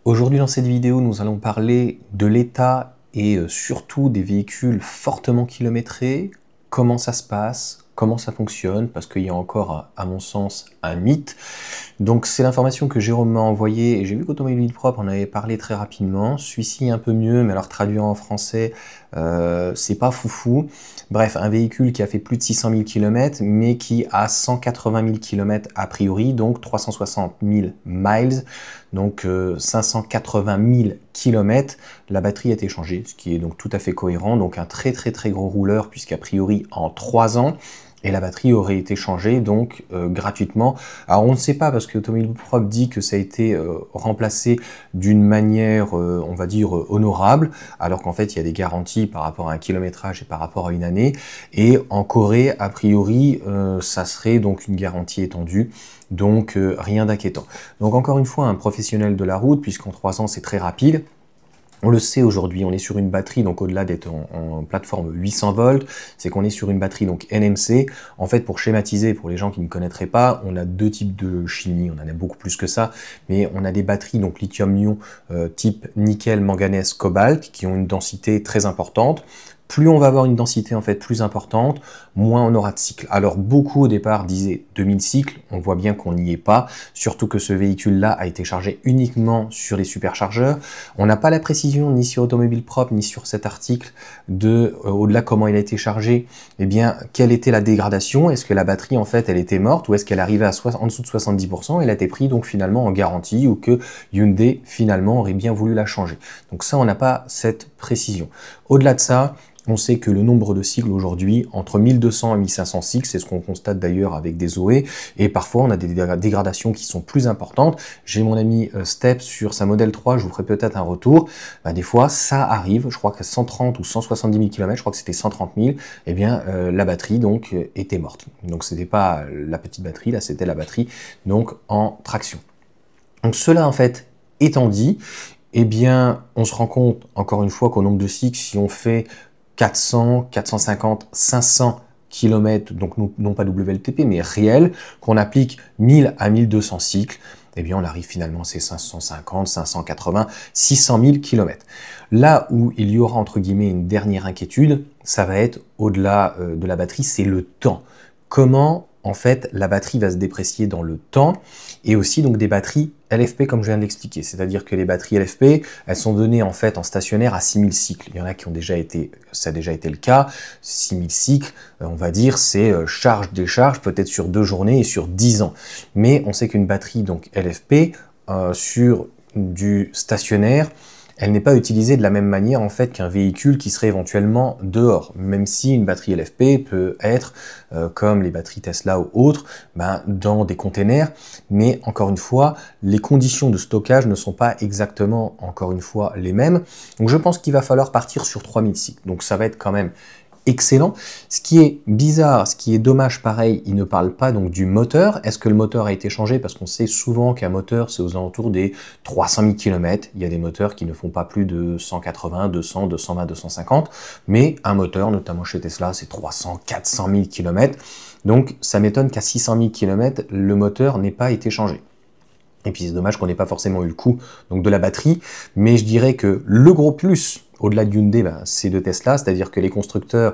Aujourd'hui dans cette vidéo, nous allons parler de l'état et surtout des véhicules fortement kilométrés, comment ça se passe, comment ça fonctionne, parce qu'il y a encore, à mon sens, un mythe. Donc c'est l'information que Jérôme m'a envoyée et j'ai vu qu'Automobile Propre en avait parlé très rapidement. Celui-ci un peu mieux, mais alors traduit en français, c'est pas foufou. Bref, un véhicule qui a fait plus de 600 000 km, mais qui a 180 000 km a priori, donc 360 000 miles, donc 580 000 km. La batterie a été changée, ce qui est donc tout à fait cohérent. Donc un très gros rouleur, puisqu'a priori en 3 ans, et la batterie aurait été changée donc gratuitement. Alors on ne sait pas parce que Automobile Propre dit que ça a été remplacé d'une manière, on va dire, honorable, alors qu'en fait il y a des garanties par rapport à un kilométrage et par rapport à une année. Et en Corée, a priori, ça serait donc une garantie étendue. Donc rien d'inquiétant. Donc encore une fois, un professionnel de la route, puisqu'en 3 ans c'est très rapide. On le sait aujourd'hui, on est sur une batterie, donc au-delà d'être en plateforme 800 volts, c'est qu'on est sur une batterie donc NMC. En fait, pour schématiser, pour les gens qui ne connaîtraient pas, on a deux types de chimie, on en a beaucoup plus que ça, mais on a des batteries donc lithium-ion type nickel, manganèse, cobalt, qui ont une densité très importante. Plus on va avoir une densité en fait plus importante, moins on aura de cycles. Alors beaucoup au départ disaient 2000 cycles, on voit bien qu'on n'y est pas, surtout que ce véhicule-là a été chargé uniquement sur les superchargeurs. On n'a pas la précision ni sur Automobile Propre ni sur cet article de au-delà comment il a été chargé, eh bien quelle était la dégradation, est-ce que la batterie en fait elle était morte ou est-ce qu'elle arrivait à en dessous de 70% et elle a été prise donc finalement en garantie ou que Hyundai finalement aurait bien voulu la changer. Donc ça on n'a pas cette précision. Au-delà de ça, on sait que le nombre de cycles aujourd'hui, entre 1200 et 1500 cycles, c'est ce qu'on constate d'ailleurs avec des OE, et parfois on a des dégradations qui sont plus importantes. J'ai mon ami Step sur sa Model 3, je vous ferai peut-être un retour. Des fois, ça arrive, je crois qu'à 130 ou 170 000 km, je crois que c'était 130 000, eh bien la batterie donc était morte. Donc c'était pas la petite batterie, là c'était la batterie donc en traction. Donc cela en fait étant dit, eh bien on se rend compte encore une fois qu'au nombre de cycles, si on fait 400, 450, 500 km, donc non pas WLTP, mais réel, qu'on applique 1000 à 1200 cycles, eh bien on arrive finalement à ces 550, 580, 600 000 km. Là où il y aura entre guillemets une dernière inquiétude, ça va être au-delà de la batterie, c'est le temps. Comment en fait la batterie va se déprécier dans le temps, et aussi donc des batteries LFP comme je viens de l'expliquer, c'est-à-dire que les batteries LFP, elles sont données en fait en stationnaire à 6000 cycles. Il y en a qui ont déjà été, ça a déjà été le cas, 6000 cycles, on va dire, c'est charge-décharge, peut-être sur 2 journées et sur 10 ans. Mais on sait qu'une batterie donc LFP sur du stationnaire, elle n'est pas utilisée de la même manière en fait qu'un véhicule qui serait éventuellement dehors, même si une batterie LFP peut être, comme les batteries Tesla ou autres, dans des containers, mais encore une fois, les conditions de stockage ne sont pas exactement, encore une fois, les mêmes. Donc je pense qu'il va falloir partir sur 3000 cycles, donc ça va être quand même excellent. Ce qui est bizarre, ce qui est dommage, pareil, il ne parle pas donc du moteur. Est-ce que le moteur a été changé? Parce qu'on sait souvent qu'un moteur, c'est aux alentours des 300 000 km. Il y a des moteurs qui ne font pas plus de 180, 200, 220, 250. Mais un moteur, notamment chez Tesla, c'est 300, 400 000 km. Donc ça m'étonne qu'à 600 000 km, le moteur n'ait pas été changé. Et puis c'est dommage qu'on n'ait pas forcément eu le coût donc, de la batterie. Mais je dirais que le gros plus, au-delà de Hyundai, c'est de Tesla, c'est-à-dire que les constructeurs,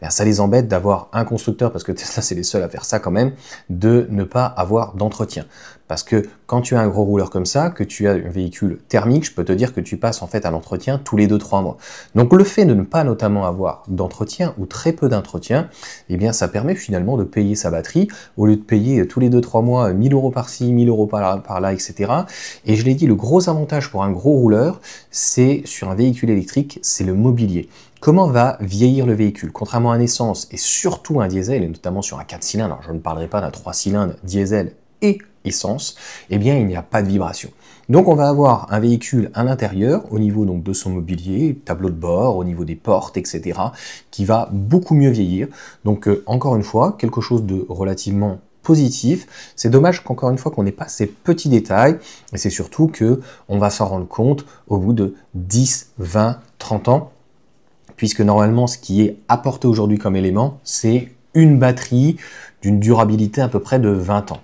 ça les embête d'avoir un constructeur, parce que Tesla c'est les seuls à faire ça quand même, de ne pas avoir d'entretien. Parce que quand tu as un gros rouleur comme ça, que tu as un véhicule thermique, je peux te dire que tu passes en fait à l'entretien tous les 2-3 mois. Donc le fait de ne pas notamment avoir d'entretien ou très peu d'entretien, eh bien ça permet finalement de payer sa batterie, au lieu de payer tous les 2-3 mois 1000 euros par-ci, 1000 euros par-là, etc. Et je l'ai dit, le gros avantage pour un gros rouleur, c'est sur un véhicule électrique, c'est le mobilier. Comment va vieillir le véhicule? Contrairement à un essence et surtout un diesel, et notamment sur un 4 cylindres, alors je ne parlerai pas d'un 3 cylindres diesel et essence, eh bien il n'y a pas de vibration. Donc on va avoir un véhicule à l'intérieur, au niveau donc de son mobilier, tableau de bord, au niveau des portes, etc., qui va beaucoup mieux vieillir. Donc encore une fois, quelque chose de relativement positif. C'est dommage qu'encore une fois qu'on n'ait pas ces petits détails, et c'est surtout que on va s'en rendre compte au bout de 10, 20, 30 ans, puisque normalement ce qui est apporté aujourd'hui comme élément, c'est une batterie d'une durabilité à peu près de 20 ans.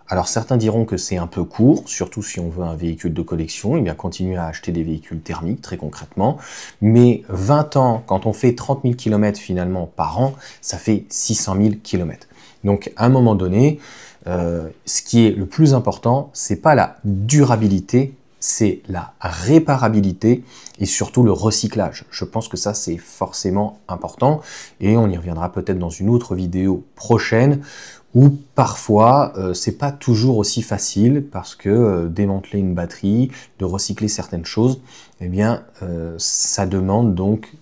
Alors certains diront que c'est un peu court, surtout si on veut un véhicule de collection, et bien continuer à acheter des véhicules thermiques très concrètement. Mais 20 ans, quand on fait 30 000 km finalement par an, ça fait 600 000 km. Donc à un moment donné, ce qui est le plus important, c'est pas la durabilité, c'est la réparabilité et surtout le recyclage. Je pense que ça c'est forcément important et on y reviendra peut-être dans une autre vidéo prochaine où parfois c'est pas toujours aussi facile parce que démanteler une batterie, de recycler certaines choses, eh bien ça demande donc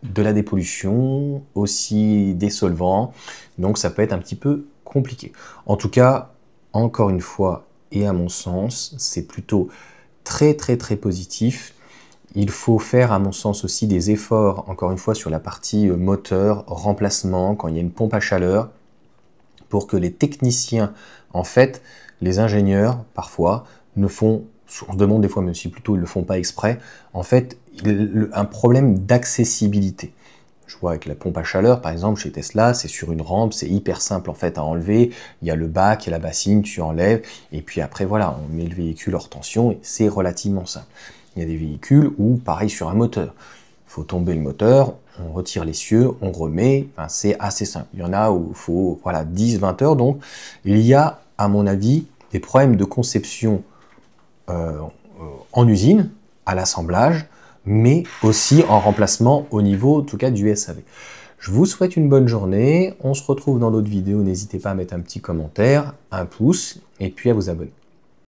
de la dépollution, aussi des solvants, donc ça peut être un petit peu compliqué. En tout cas, encore une fois, et à mon sens, c'est plutôt très positif. Il faut faire, à mon sens, aussi des efforts, encore une fois, sur la partie moteur, remplacement, quand il y a une pompe à chaleur, pour que les techniciens, en fait, les ingénieurs, parfois, ne font, on se demande des fois, même si plutôt ils ne le font pas exprès, en fait, un problème d'accessibilité. Je vois avec la pompe à chaleur, par exemple, chez Tesla, c'est sur une rampe, c'est hyper simple en fait à enlever. Il y a le bac, il y a la bassine, tu enlèves, et puis après, voilà, on met le véhicule hors tension, et c'est relativement simple. Il y a des véhicules où, pareil sur un moteur, il faut tomber le moteur, on retire l'essieu, on remet, enfin, c'est assez simple. Il y en a où il faut, voilà, 10-20 heures, donc il y a, à mon avis, des problèmes de conception en usine, à l'assemblage, mais aussi en remplacement au niveau, en tout cas, du SAV. Je vous souhaite une bonne journée, on se retrouve dans d'autres vidéos, n'hésitez pas à mettre un petit commentaire, un pouce, et puis à vous abonner.